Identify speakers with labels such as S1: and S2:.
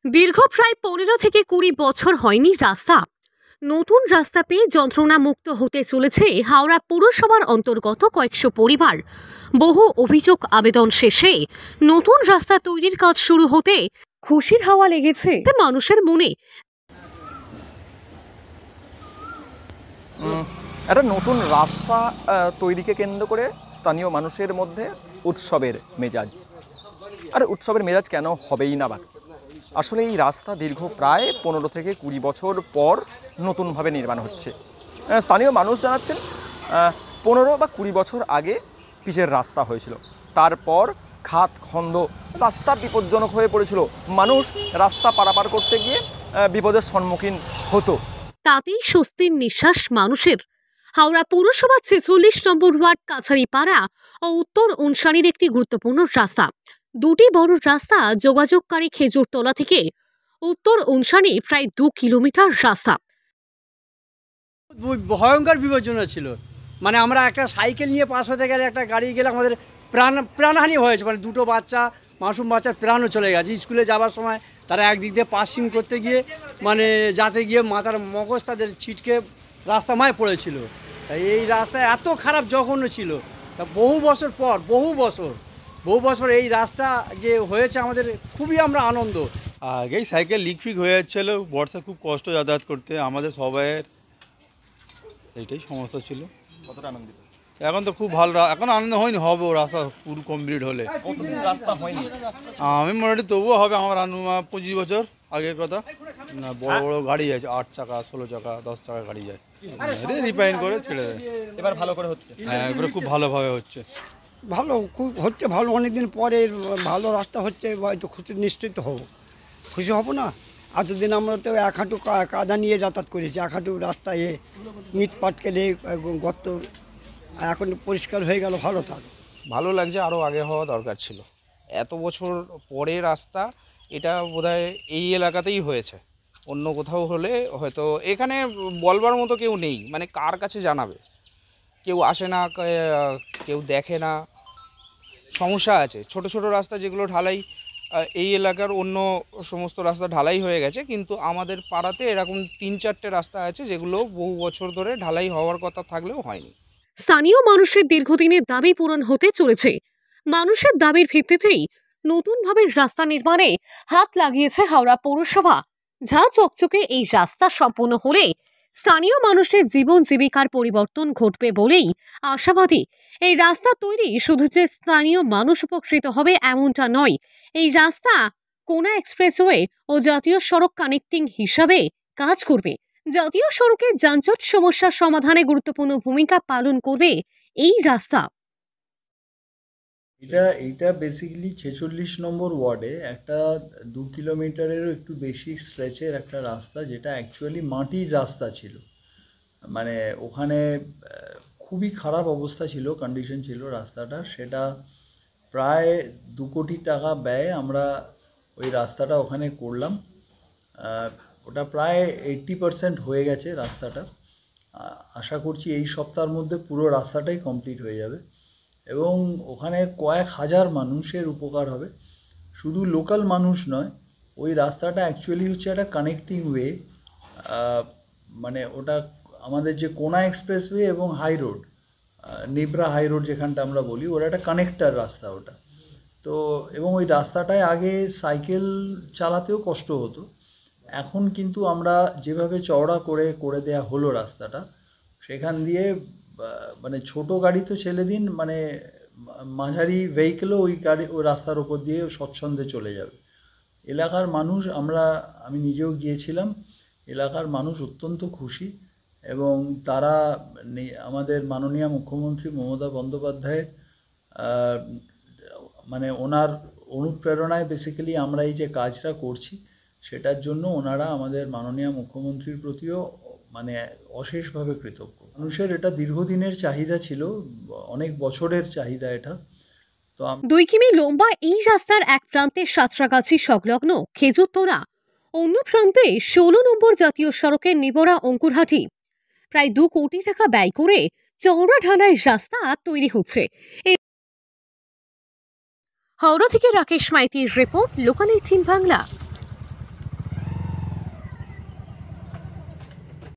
S1: দীর্ঘ প্রায় 15 থেকে 20 বছর হয়নি রাস্তা। নতুন রাস্তা পেয়ে যন্ত্রণা মুক্ত হতে চলেছে হাওড়া পুরসভার অন্তর্গত কয়েকশো পরিবার। বহু অভিযোগ আবেদন শেষে নতুন রাস্তা তৈরির কাজ শুরু হতে খুশির হাওয়া লেগেছে মানুষের মনে।
S2: একটা নতুন রাস্তা তৈরিকে কেন্দ্র করে স্থানীয় মানুষের মধ্যে উৎসবের মেজাজ। আর উৎসবের মেজাজ কেন হবেই না বা? আসলে এই রাস্তা দীর্ঘ প্রায় 15 থেকে 20 বছর পর নতুনভাবে নির্মাণ হচ্ছে। স্থানীয় মানুষ জানাচ্ছেন 15 বা 20 বছর আগে পিচের রাস্তা হয়েছিল, তারপর খাত খন্দ, রাস্তা বিপজ্জনক হয়ে পড়েছিল, মানুষ রাস্তা পারাপার করতে গিয়ে বিপদের সম্মুখীন হতো।
S1: তাতেই স্বস্তির নিঃশ্বাস মানুষের। হাওড়া পুরসভা 46 নম্বর ওয়ার্ড কাছারিপাড়া ও উত্তর উনসানির একটি গুরুত্বপূর্ণ রাস্তা। দুটি বড় রাস্তা যোগাযোগকারী খেজুরতলা থেকে উত্তর উনসানি প্রায় 2 কিলোমিটার রাস্তা।
S3: ভয়ঙ্কর বিপজ্জনক ছিল, মানে আমরা একটা সাইকেল নিয়ে পাশ হতে গেলে, একটা গাড়ি গেলে আমাদের প্রাণহানি হয়েছে, মানে দুটো বাচ্চা, মাসুম বাচ্চার প্রাণও চলে গেছে। স্কুলে যাওয়ার সময় তারা একদিক দিয়ে পাসিং করতে গিয়ে মানে যাতে গিয়ে মাথার মগজ তাদের ছিটকে রাস্তা মায় পড়েছিল। এই রাস্তা এত খারাপ জঘন্য ছিল। তা বহু বছর এই রাস্তা যে হয়েছে আমাদের খুবই আমরা আনন্দ।
S4: আগেই সাইকেল লিক ফিক হয়ে যাচ্ছিলো, বর্ষা খুব কষ্ট যাতায়াত করতে আমাদের সবাইয়ের, এইটাই সমস্যা ছিল।
S2: কতটা আনন্দিত
S4: এখন তো খুব ভালো, এখন আনন্দ হয়নি, হবে ও রাস্তা পুরো কমপ্লিট হলে।
S2: রাস্তা হয়নি
S4: আমি মোটামুটি তবুও হবে আমার 25 বছর আগের কথা। না বড় বড় গাড়ি আছে, 8 চাকা 16 চাকা 10 চাকা গাড়ি যায়, রিপাইন করে ছেড়ে দেয়।
S2: এবার ভালো করে হচ্ছে,
S4: হ্যাঁ এবারে খুব ভালোভাবে হচ্ছে।
S3: ভালো খুব হচ্ছে, ভালো অনেকদিন পরে ভালো রাস্তা হচ্ছে, হয়তো খুশি নিশ্চিত হব, খুশি হব না। এতদিন আমরা তো এক হাঁটু কাদা নিয়ে যাতায়াত করেছি, এক হাঁটু রাস্তায় ইট পাটকেলে গর্ত, এখন পরিষ্কার হয়ে গেল, ভালো থাক।
S5: ভালো লাগছে, আরও আগে হওয়া দরকার ছিল। এত বছর পরে রাস্তা, এটা বোধহয় এই এলাকাতেই হয়েছে, অন্য কোথাও হলে হয়তো এখানে বলবার মতো কেউ নেই, মানে কার কাছে জানাবে, কেউ আসে না, কেউ দেখে না, সমস্যা আছে। ছোট ছোট রাস্তা যেগুলো ঢালাই, এই এলাকার অন্য সমস্ত রাস্তা ঢালাই হয়ে গেছে, কিন্তু আমাদের পাড়াতে এরকম 3-4টে রাস্তা আছে যেগুলো বহু বছর ধরে ঢালাই হওয়ার কথা থাকলেও হয়নি।
S1: স্থানীয় মানুষের দীর্ঘদিনের দাবি পূরণ হতে চলেছে। মানুষের দাবির ভিত্তিতেই নতুনভাবে রাস্তা নির্মাণে হাত লাগিয়েছে হাওড়া পৌরসভা। ঝা চকচকে এই রাস্তা সম্পন্ন হলে স্থানীয় মানুষের জীবন জীবিকার পরিবর্তন ঘটবে বলেই আশাবাদী। এই রাস্তা তৈরি শুধু যে স্থানীয় মানুষ উপকৃত হবে এমনটা নয়, এই রাস্তা কোনা এক্সপ্রেসওয়ে ও জাতীয় সড়ক কানেক্টিং হিসাবে কাজ করবে। জাতীয় সড়কে যানজট সমস্যার সমাধানে গুরুত্বপূর্ণ ভূমিকা পালন করবে এই রাস্তা।
S6: এইটা বেসিক্যালি 46 নম্বর ওয়ার্ডে একটা 2 কিলোমিটারেরও একটু বেশি স্ট্রেচের একটা রাস্তা, যেটা অ্যাকচুয়ালি মাটির রাস্তা ছিল। মানে ওখানে খুবই খারাপ অবস্থা ছিল, কন্ডিশন ছিল রাস্তাটা। সেটা প্রায় 2 কোটি টাকা ব্যয়ে আমরা ওই রাস্তাটা ওখানে করলাম। ওটা প্রায় 80% হয়ে গেছে রাস্তাটা। আশা করছি এই সপ্তাহের মধ্যে পুরো রাস্তাটাই কমপ্লিট হয়ে যাবে এবং ওখানে কয়েক হাজার মানুষের উপকার হবে। শুধু লোকাল মানুষ নয়, ওই রাস্তাটা অ্যাকচুয়ালি হচ্ছে একটা কানেক্টিং ওয়ে। মানে ওটা আমাদের যে কোনা এক্সপ্রেসওয়ে এবং হাই রোড, নিব্রা হাই রোড যেখানটা আমরা বলি, ওটা একটা কানেক্টার রাস্তা ওটা। তো এবং ওই রাস্তাটায় আগে সাইকেল চালাতেও কষ্ট হতো, এখন কিন্তু আমরা যেভাবে চওড়া করে দেয়া হলো রাস্তাটা, সেখান দিয়ে মানে ছোট গাড়ি তো ছেড়ে দিন, মানে মাঝারি ভেহিকেলও ওই রাস্তার ওপর দিয়ে স্বচ্ছন্দে চলে যাবে। এলাকার মানুষ, আমি নিজেও গিয়েছিলাম, এলাকার মানুষ অত্যন্ত খুশি এবং তারা আমাদের মাননীয় মুখ্যমন্ত্রী মমতা বন্দ্যোপাধ্যায়ের মানে ওনার অনুপ্রেরণায় বেসিক্যালি আমরা এই যে কাজটা করছি, সেটার জন্য ওনারা আমাদের মাননীয় মুখ্যমন্ত্রীর প্রতিও মানে অশেষভাবে কৃতজ্ঞ। মানুষের এটা দীর্ঘদিনের চাহিদা ছিল, অনেক বছরের চাহিদা এটা। তো
S1: 2 কিমি লম্বা এই রাস্তার এক প্রান্তে সাঁতরাগাছি সংলগ্ন খেজুরতলা, অন্য প্রান্তে 16 নম্বর জাতীয় সড়কের নিবরা অঙ্কুরহাটি। প্রায় 2 কোটি টাকা ব্যয় করে চওড়া ঢালাই রাস্তা তৈরি হচ্ছে। হাওড়া থেকে রাকেশ মাইতির রিপোর্ট, লোকাল 18 বাংলা।